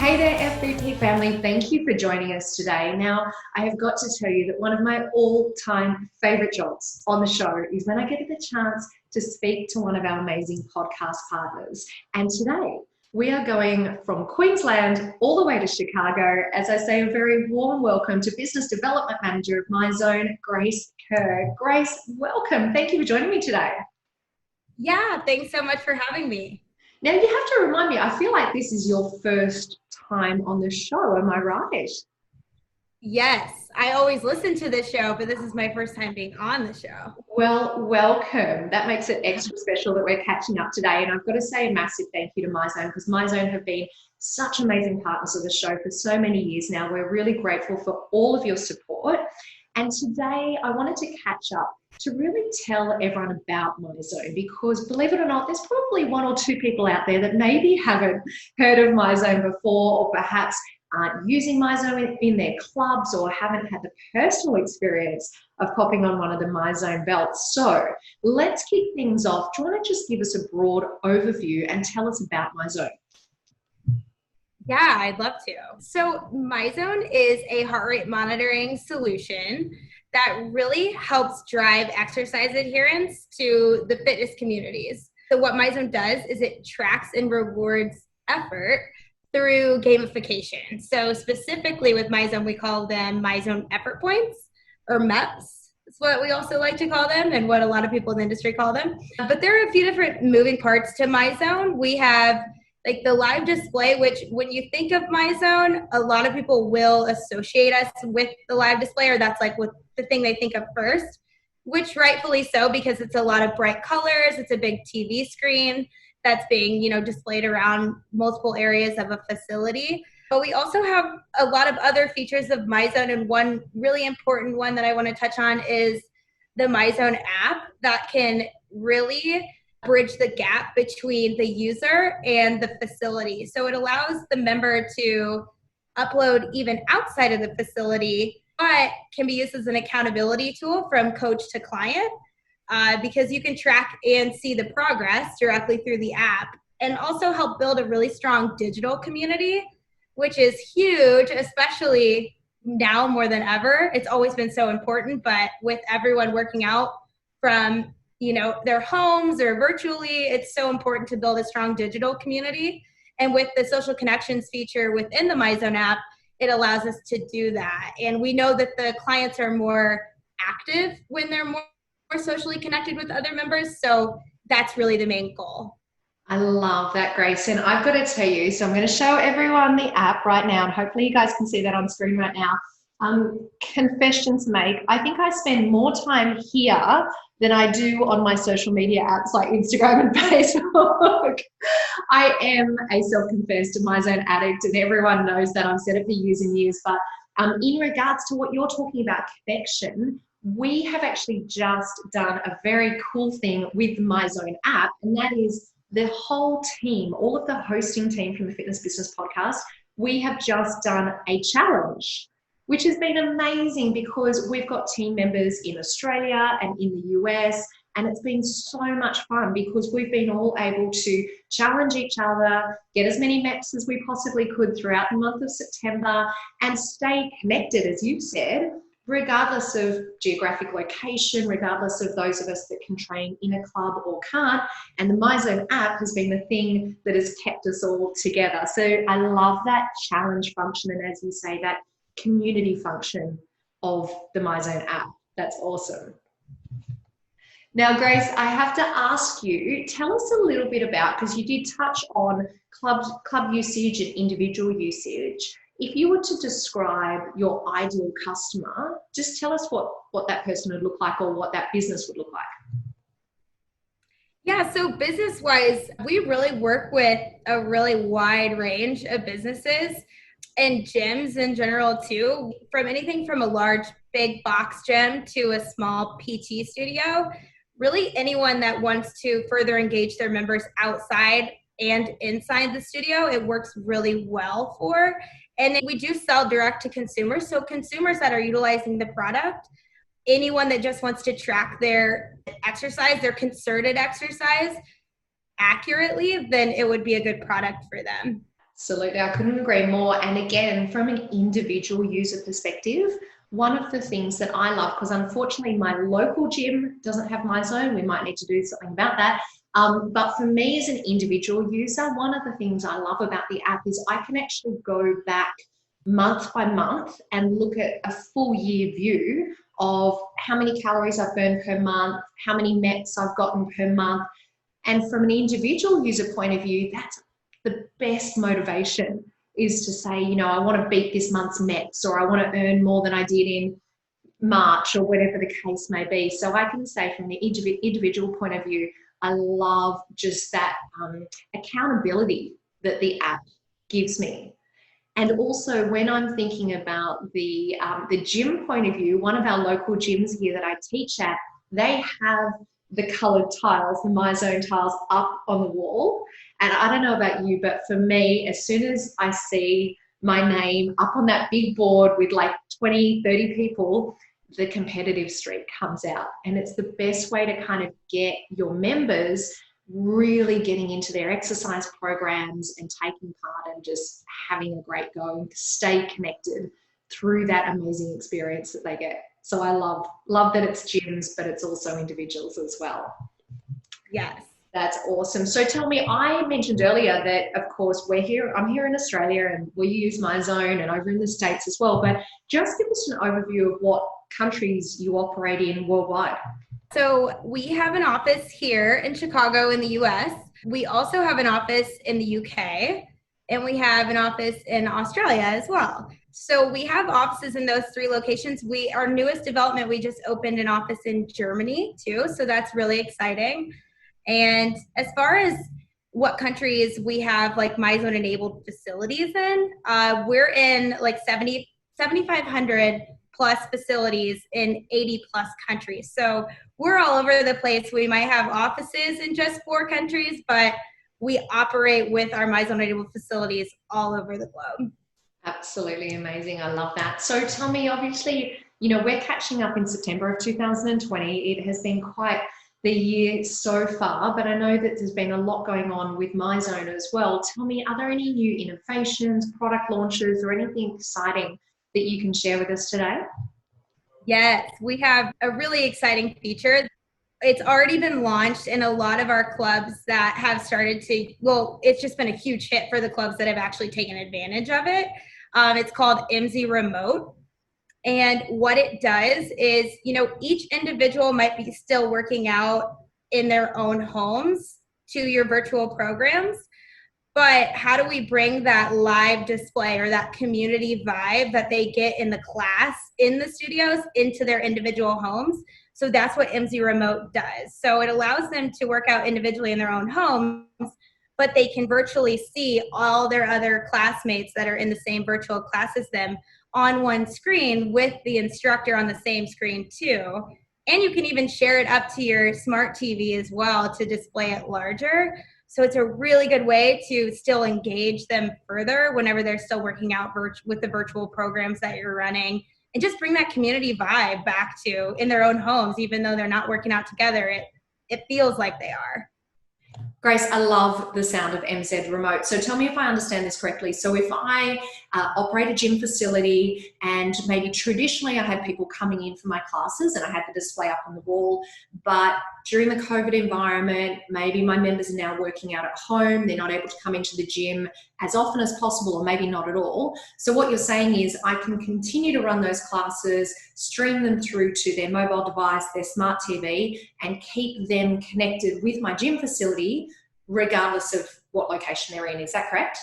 Hey there, FBP family. Thank you for joining us today. Now, I have got to tell you that one of my all-time favorite jobs on the show is when I get the chance to speak to one of our amazing podcast partners. And today, we are going from Queensland all the way to Chicago. As I say, a very warm welcome to Business Development Manager of Myzone, Grace Kerr. Grace, welcome. Thank you for joining me today. Yeah, thanks so much for having me. Now, you have to remind me, I feel like this is your first time on the show. Am I right? Yes, I always listen to this show, but this is my first time being on the show. Well, welcome. That makes it extra special that we're catching up today. And I've got to say a massive thank you to Myzone, because Myzone have been such amazing partners of the show for so many years now. We're really grateful for all of your support. And today I wanted to catch up to really tell everyone about Myzone, because believe it or not, there's probably one or two people out there that maybe haven't heard of Myzone before, or perhaps aren't using Myzone in their clubs, or haven't had the personal experience of popping on one of the Myzone belts. So let's kick things off. Do you want to just give us a broad overview and tell us about Myzone? Yeah, I'd love to. So Myzone is a heart rate monitoring solution that really helps drive exercise adherence to the fitness communities. So what Myzone does is it tracks and rewards effort through gamification. So specifically with Myzone, we call them Myzone effort points, or MEPS. That's what we also like to call them, and what a lot of people in the industry call them. But there are a few different moving parts to Myzone. We have like the live display, which when you think of Myzone, a lot of people will associate us with the live display, or that's like what the thing they think of first, which rightfully so, because it's a lot of bright colors. It's a big TV screen that's being, displayed around multiple areas of a facility. But we also have a lot of other features of Myzone, and one really important one that I want to touch on is the Myzone app that can really bridge the gap between the user and the facility. So it allows the member to upload even outside of the facility, but can be used as an accountability tool from coach to client, because you can track and see the progress directly through the app, and also help build a really strong digital community, which is huge, especially now more than ever. It's always been so important, but with everyone working out from their homes or virtually, it's so important to build a strong digital community. And with the social connections feature within the Myzone app, it allows us to do that. And we know that the clients are more active when they're more socially connected with other members. So that's really the main goal. I love that, Grace. And I've got to tell you, so I'm going to show everyone the app right now, and hopefully you guys can see that on screen right now. Confessions make, I think I spend more time here than I do on my social media apps like Instagram and Facebook. I am a self-confessed Myzone addict, and everyone knows that. I've said it for years and years. But in regards to what you're talking about, confection, we have actually just done a very cool thing with the Myzone app, and that is the whole team, all of the hosting team from the Fitness Business Podcast, we have just done a challenge, which has been amazing, because we've got team members in Australia and in the US, and it's been so much fun because we've been all able to challenge each other, get as many MEPS as we possibly could throughout the month of September, and stay connected, as you said, regardless of geographic location, regardless of those of us that can train in a club or can't. And the Myzone app has been the thing that has kept us all together. So I love that challenge function, and as you say, that community function of the Myzone app. That's awesome. Now, Grace, I have to ask you, tell us a little bit about, because you did touch on club usage and individual usage. If you were to describe your ideal customer, just tell us what that person would look like, or what that business would look like. Yeah, so business-wise, we really work with a really wide range of businesses and gyms in general too, from anything from a large, big box gym to a small PT studio. Really anyone that wants to further engage their members outside and inside the studio, it works really well for. And we do sell direct to consumers. So consumers that are utilizing the product, anyone that just wants to track their exercise, their concerted exercise accurately, then it would be a good product for them. Absolutely, I couldn't agree more. And again, from an individual user perspective, one of the things that I love, because unfortunately my local gym doesn't have Myzone, we might need to do something about that. But for me as an individual user, one of the things I love about the app is I can actually go back month by month and look at a full year view of how many calories I've burned per month, how many MEPS I've gotten per month. And from an individual user point of view, that's the best motivation, is to say, you know, I want to beat this month's MEPS, or I want to earn more than I did in March, or whatever the case may be. So I can say from the individual point of view, I love just that accountability that the app gives me. And also when I'm thinking about the gym point of view, one of our local gyms here that I teach at, they have the coloured tiles, the Myzone tiles up on the wall. And I don't know about you, but for me, as soon as I see my name up on that big board with like 20, 30 people, the competitive streak comes out. And it's the best way to kind of get your members really getting into their exercise programs and taking part and just having a great go and stay connected through that amazing experience that they get. So I love that it's gyms, but it's also individuals as well. Yes. That's awesome. So tell me, I mentioned earlier that, of course, I'm here in Australia and we use Myzone, and over in the States as well, but just give us an overview of what countries you operate in worldwide. So we have an office here in Chicago in the US. We also have an office in the UK, and we have an office in Australia as well. So we have offices in those 3 locations. Our newest development, we just opened an office in Germany too. So that's really exciting. And as far as what countries we have like Myzone enabled facilities in, we're in like 7,500 plus facilities in 80 plus countries. So we're all over the place. We might have offices in just 4 countries, but we operate with our Myzone enabled facilities all over the globe. Absolutely amazing. I love that. So tell me, obviously, you know, we're catching up in September of 2020. It has been quite the year so far, but I know that there's been a lot going on with Myzone as well. Tell me, are there any new innovations, product launches, or anything exciting that you can share with us today? Yes, we have a really exciting feature. It's already been launched in a lot of our clubs that have started to, well, it's just been a huge hit for the clubs that have actually taken advantage of it. It's called MZ Remote. And what it does is, you know, each individual might be still working out in their own homes to your virtual programs. But how do we bring that live display or that community vibe that they get in the class in the studios into their individual homes? So that's what MZ Remote does. So it allows them to work out individually in their own homes, but they can virtually see all their other classmates that are in the same virtual class as them on one screen with the instructor on the same screen too. And you can even share it up to your smart TV as well to display it larger. So it's a really good way to still engage them further whenever they're still working out with the virtual programs that you're running, and just bring that community vibe back to in their own homes. Even though they're not working out together, it feels like they are. Grace, I love the sound of MZ Remote. So tell me if I understand this correctly. So if I operate a gym facility, and maybe traditionally I had people coming in for my classes and I had the display up on the wall, but during the COVID environment, maybe my members are now working out at home, they're not able to come into the gym as often as possible, or maybe not at all. So what you're saying is I can continue to run those classes, stream them through to their mobile device, their smart TV, and keep them connected with my gym facility regardless of what location they're in. Is that correct?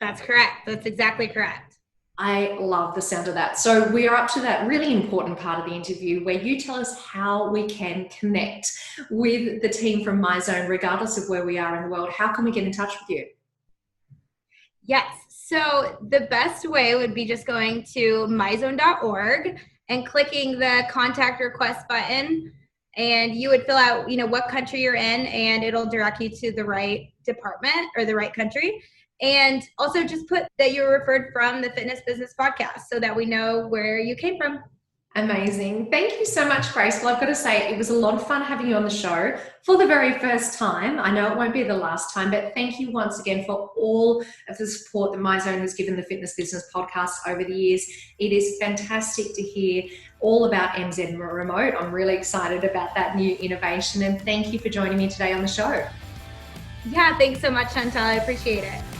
That's correct. That's exactly correct. I love the sound of that. So we are up to that really important part of the interview where you tell us how we can connect with the team from Myzone regardless of where we are in the world. How can we get in touch with you? Yes. So the best way would be just going to myzone.org and clicking the contact request button, and you would fill out, you know, what country you're in, and it'll direct you to the right department or the right country. And also just put that you were referred from the Fitness Business Podcast so that we know where you came from. Amazing. Thank you so much, Grace. Well, I've got to say, it was a lot of fun having you on the show for the very first time. I know it won't be the last time, but thank you once again for all of the support that Myzone has given the Fitness Business podcast over the years. It is fantastic to hear all about MZ Remote. I'm really excited about that new innovation, and thank you for joining me today on the show. Yeah, thanks so much, Chantal. I appreciate it.